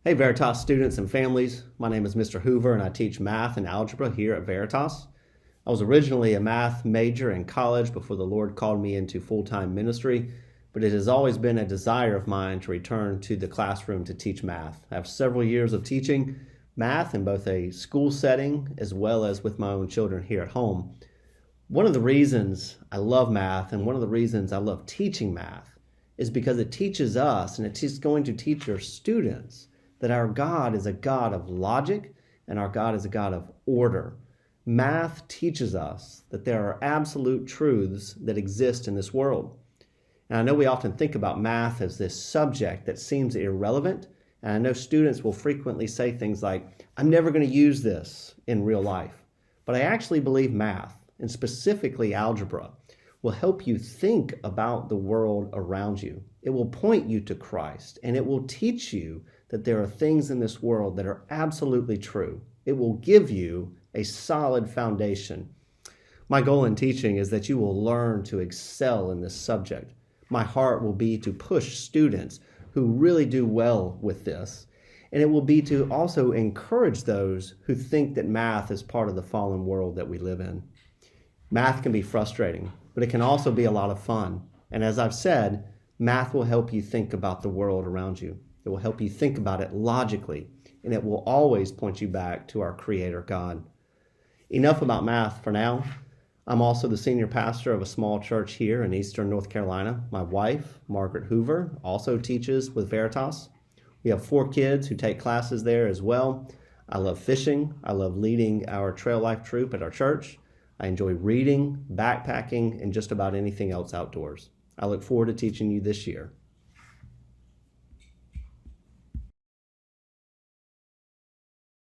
Hey Veritas students and families, my name is Mr. Hoover and I teach math and algebra here at Veritas. I was originally a math major in college before the Lord called me into full-time ministry, but it has always been a desire of mine to return to the classroom to teach math. I have several years of teaching math in both a school setting as well as with my own children here at home. One of the reasons I love math and one of the reasons I love teaching math is because it teaches us, and it's going to teach your students, that our God is a God of logic and our God is a God of order. Math teaches us that there are absolute truths that exist in this world. And I know we often think about math as this subject that seems irrelevant, and I know students will frequently say things like, I'm never going to use this in real life. But I actually believe math, and specifically algebra, will help you think about the world around you. It will point you to Christ, and it will teach you that there are things in this world that are absolutely true. It will give you a solid foundation. My goal in teaching is that you will learn to excel in this subject. My heart will be to push students who really do well with this, and it will be to also encourage those who think that math is part of the fallen world that we live in. Math can be frustrating, but it can also be a lot of fun. And as I've said, math will help you think about the world around you. It will help you think about it logically, and it will always point you back to our Creator God. Enough about math for now. I'm also the senior pastor of a small church here in Eastern North Carolina. My wife, Margaret Hoover, also teaches with Veritas. We have 4 kids who take classes there as well. I love fishing. I love leading our trail life troop at our church. I enjoy reading, backpacking, and just about anything else outdoors. I look forward to teaching you this year.